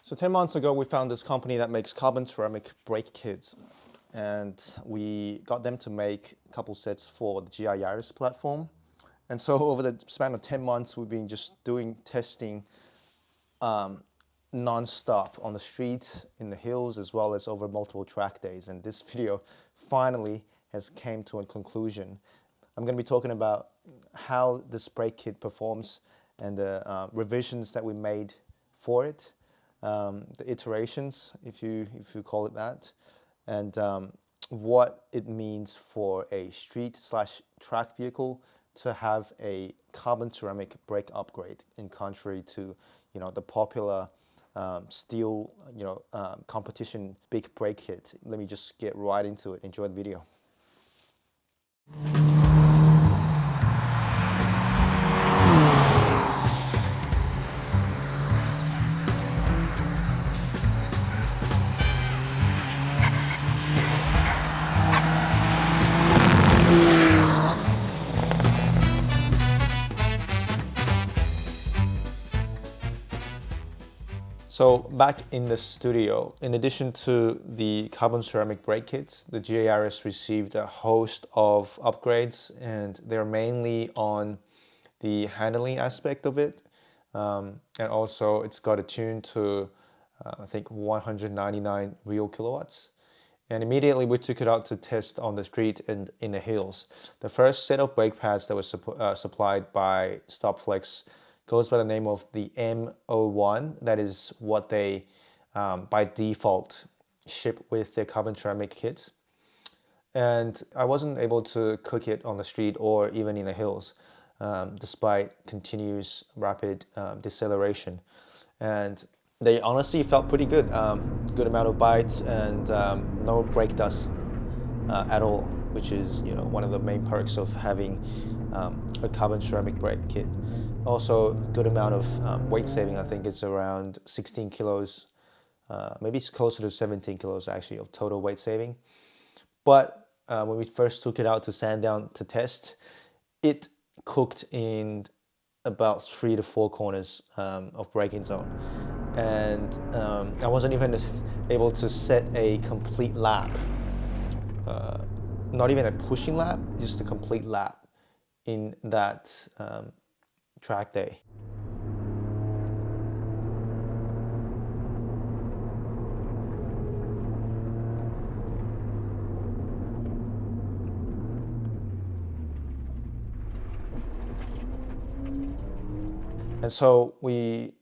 So 10 months ago, we found this company that makes carbon ceramic brake kits, and we got them to make a couple sets for the GR Yaris platform. And so over the span of 10 months, we've been just doing testing non-stop on the street, in the hills, as well as over multiple track days. And this video finally has came to a conclusion. I'm going to be talking about how this brake kit performs and the revisions that we made for it, the iterations, if you call it that, and what it means for a street/track vehicle to have a carbon ceramic brake upgrade, in contrary to the popular steel competition big brake kit. Let me just get right into it. Enjoy the video. So back in the studio, in addition to the carbon ceramic brake kits, the GR Yaris received a host of upgrades, and they're mainly on the handling aspect of it. And also it's got a tune to, I think, 199 real kilowatts. And immediately we took it out to test on the street and in the hills. The first set of brake pads that was supplied by Stopflex goes by the name of the M01. That is what they, by default, ship with their carbon ceramic kits. And I wasn't able to cook it on the street or even in the hills, despite continuous rapid deceleration. And they honestly felt pretty good. Good amount of bite and no brake dust at all, which is one of the main perks of having a carbon ceramic brake kit. Also, good amount of weight saving. I think it's around 16 kilos, maybe it's closer to 17 kilos actually of total weight saving. But when we first took it out to Sandown to test, it cooked in about 3 to 4 corners of braking zone. And I wasn't even able to set a complete lap, not even a pushing lap, just a complete lap in that track day. And so we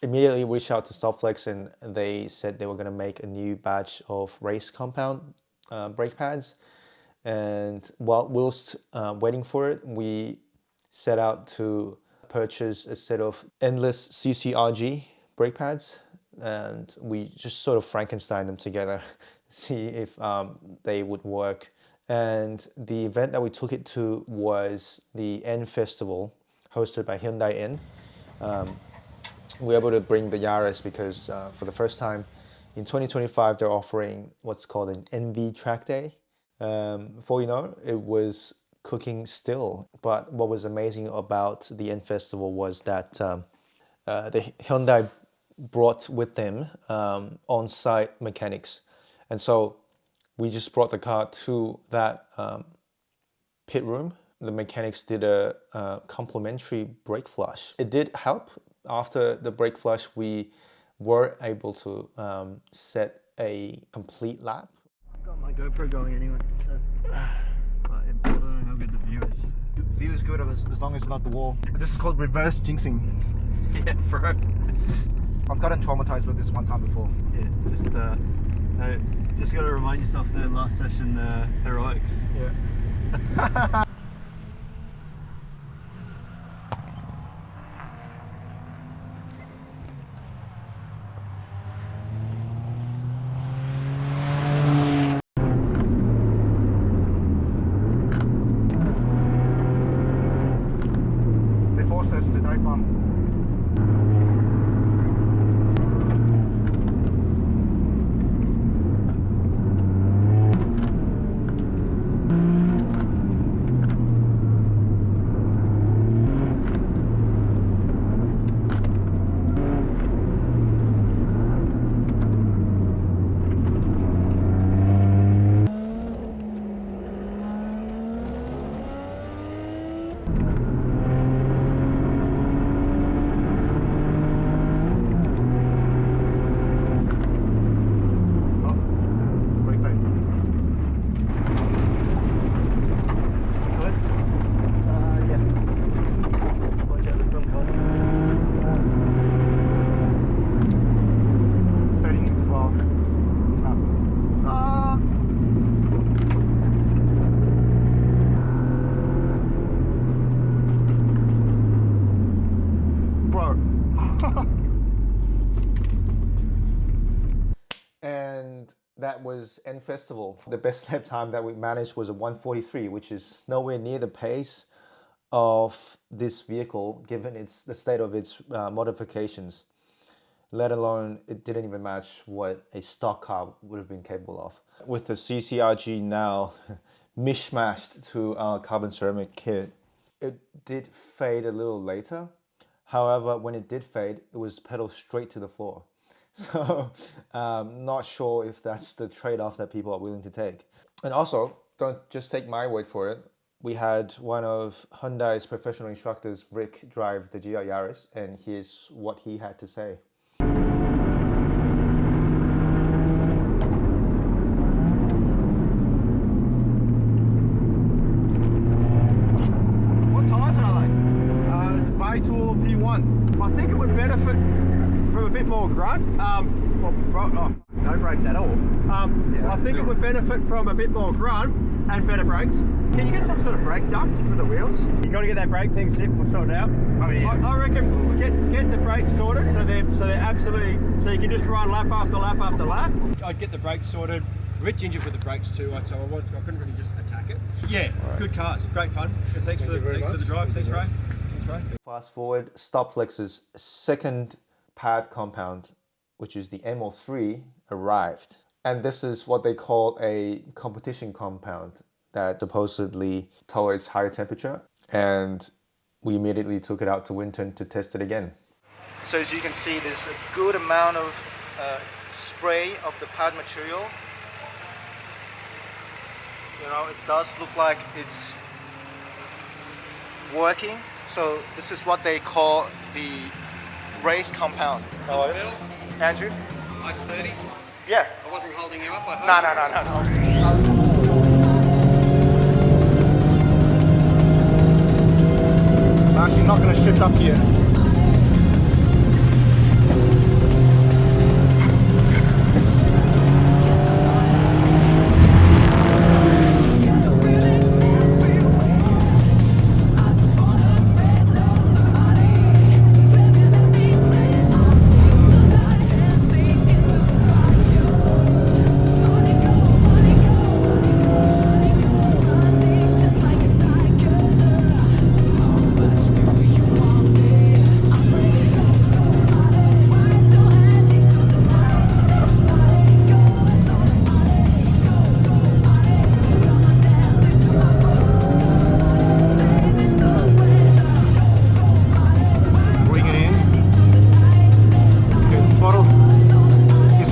immediately reached out to Stopflex, and they said they were going to make a new batch of race compound brake pads. And whilst waiting for it, we set out to purchase a set of endless CCRG brake pads, and we just sort of Frankenstein them together, see if they would work. And the event that we took it to was the N Festival, hosted by Hyundai N. We were able to bring the Yaris because for the first time in 2025, they're offering what's called an NV track day. Before you know, it was cooking still. But what was amazing about the N Festival was that the Hyundai brought with them on-site mechanics. And so we just brought the car to that pit room. The mechanics did a complimentary brake flush. It did help. After the brake flush, we were able to set a complete lap. I've got my GoPro going anyway, so I don't know how good the view is. The view is good as long as it's not the wall. This is called reverse jinxing. Yeah, bro. I've gotten traumatized with this one time before. Yeah, just got to remind yourself the last session heroics. Yeah. That was end festival. The best lap time that we managed was a 1:43, which is nowhere near the pace of this vehicle given the state of its modifications, let alone it didn't even match what a stock car would have been capable of. With the CCRG now mishmashed to our carbon ceramic kit, it did fade a little later. However, when it did fade, it was pedal straight to the floor. So not sure if that's the trade-off that people are willing to take. And also, don't just take my word for it. We had one of Hyundai's professional instructors, Rick, drive the GR Yaris, and here's what he had to say. What tyres are they? Vaytour P1. I think it would benefit from a bit more grunt. No brakes at all. I think it would benefit from a bit more grunt and better brakes. Can you get some sort of brake duct for the wheels? You got to get that brake thing sorted out. I reckon get the brakes sorted so they're absolutely, so you can just run lap after lap after lap. I'd get the brakes sorted. A bit ginger for the brakes too, so I couldn't really just attack it. Yeah, right. Good cars, great fun. Thanks for the drive. Thanks, Ray. Fast forward, Stopflex's second pad compound, which is the MO3, arrived. And this is what they call a competition compound that supposedly tolerates higher temperature. And we immediately took it out to Winton to test it again. So as you can see, there's a good amount of spray of the pad material. You know, it does look like it's working. So this is what they call the race compound. How are you? Andrew? Like 30? Yeah. I wasn't holding you up, I hope. No. I'm actually not going to shift up here.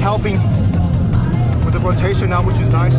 Helping with the rotation now, which is nice.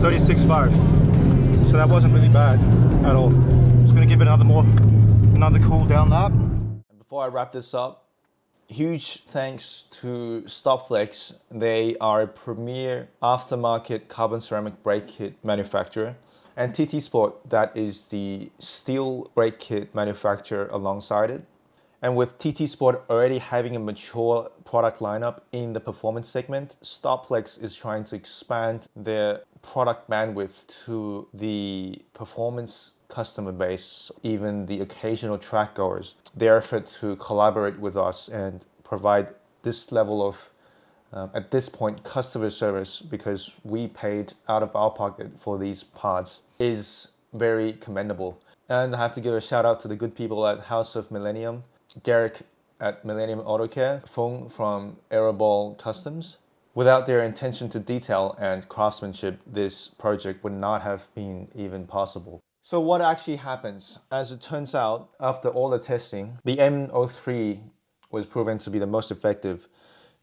36.5. So that wasn't really bad at all. Just gonna give it another cool down lap. Before I wrap this up, huge thanks to Stopflex. They are a premier aftermarket carbon ceramic brake kit manufacturer. And TT Sport, that is the steel brake kit manufacturer alongside it. And with TT Sport already having a mature product lineup in the performance segment, Stopflex is trying to expand their product bandwidth to the performance customer base, even the occasional track goers. Their effort to collaborate with us and provide this level of, at this point, customer service, because we paid out of our pocket for these parts, is very commendable. And I have to give a shout out to the good people at House of Millennium, Derek at Millennium Auto Care, Fung from Aeroball Customs. Without their attention to detail and craftsmanship, this project would not have been even possible. So what actually happens? As it turns out, after all the testing, the M03 was proven to be the most effective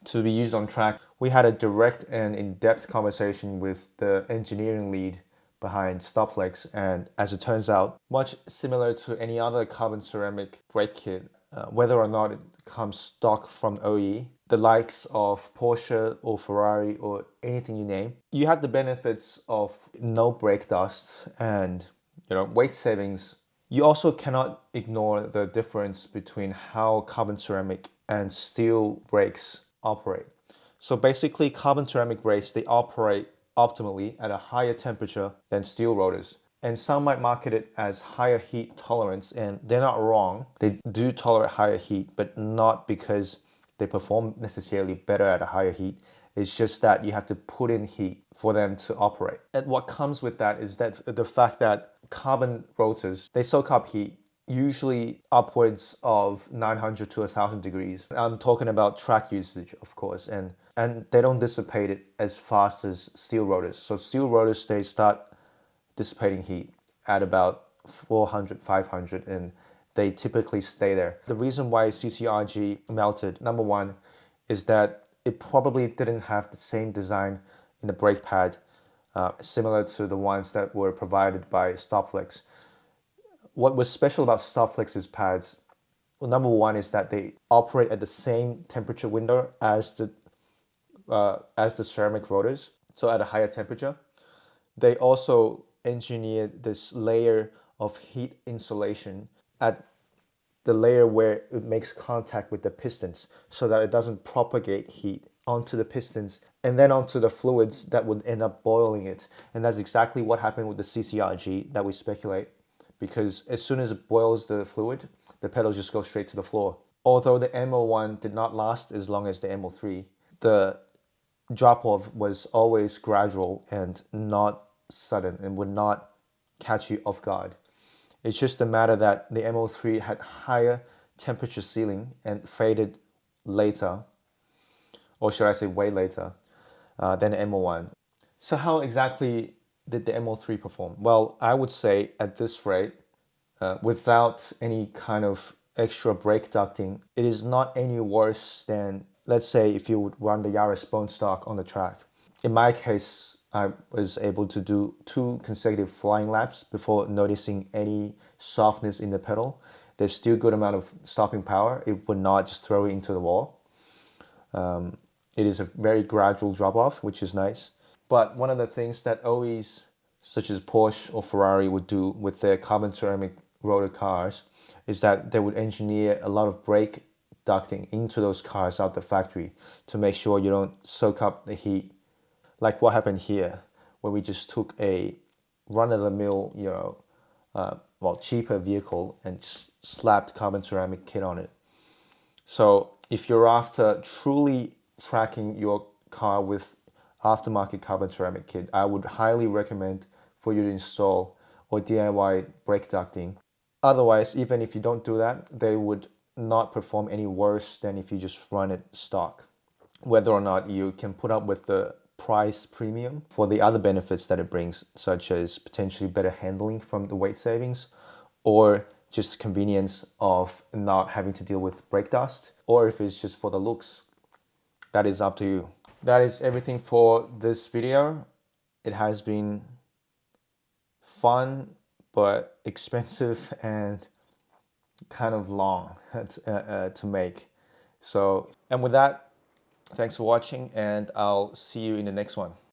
to be used on track. We had a direct and in-depth conversation with the engineering lead behind Stopflex, and as it turns out, much similar to any other carbon ceramic brake kit, whether or not it comes stock from OE, the likes of Porsche or Ferrari or anything you name, you have the benefits of no brake dust and weight savings. You also cannot ignore the difference between how carbon ceramic and steel brakes operate. So basically, carbon ceramic brakes, they operate optimally at a higher temperature than steel rotors. And some might market it as higher heat tolerance, and they're not wrong. They do tolerate higher heat, but not because they perform necessarily better at a higher heat. It's just that you have to put in heat for them to operate. And what comes with that is that the fact that carbon rotors, they soak up heat, usually upwards of 900 to 1,000 degrees. I'm talking about track usage, of course, and they don't dissipate it as fast as steel rotors. So steel rotors, they start dissipating heat at about 400, 500, and they typically stay there. The reason why CCRG melted, number one, is that it probably didn't have the same design in the brake pad, similar to the ones that were provided by Stopflex. What was special about Stopflex's pads, well, number one is that they operate at the same temperature window as the ceramic rotors, so at a higher temperature. They also engineered this layer of heat insulation at the layer where it makes contact with the pistons so that it doesn't propagate heat onto the pistons and then onto the fluids that would end up boiling it. And that's exactly what happened with the CCRG that we speculate, because as soon as it boils the fluid, the pedals just go straight to the floor. Although the MO1 did not last as long as the MO3, the drop-off was always gradual and not sudden and would not catch you off guard. It's just a matter that the MO3 had higher temperature ceiling and faded later, or should I say way later, than the MO1. So how exactly did the MO3 perform? Well, I would say at this rate, without any kind of extra brake ducting, it is not any worse than, let's say, if you would run the Yaris bone stock on the track. In my case, I was able to do 2 consecutive flying laps before noticing any softness in the pedal. There's still a good amount of stopping power. It would not just throw it into the wall. It is a very gradual drop-off, which is nice. But one of the things that OEs, such as Porsche or Ferrari, would do with their carbon ceramic rotor cars is that they would engineer a lot of brake ducting into those cars out the factory to make sure you don't soak up the heat. Like what happened here, where we just took a run-of-the-mill, cheaper vehicle and just slapped carbon ceramic kit on it. So if you're after truly tracking your car with aftermarket carbon ceramic kit, I would highly recommend for you to install or DIY brake ducting. Otherwise, even if you don't do that, they would not perform any worse than if you just run it stock. Whether or not you can put up with the price premium for the other benefits that it brings, such as potentially better handling from the weight savings, or just convenience of not having to deal with brake dust, or if it's just for the looks, that is up to you. That is everything for this video. It has been fun, but expensive and kind of long to make. So, and with that, thanks for watching, and I'll see you in the next one.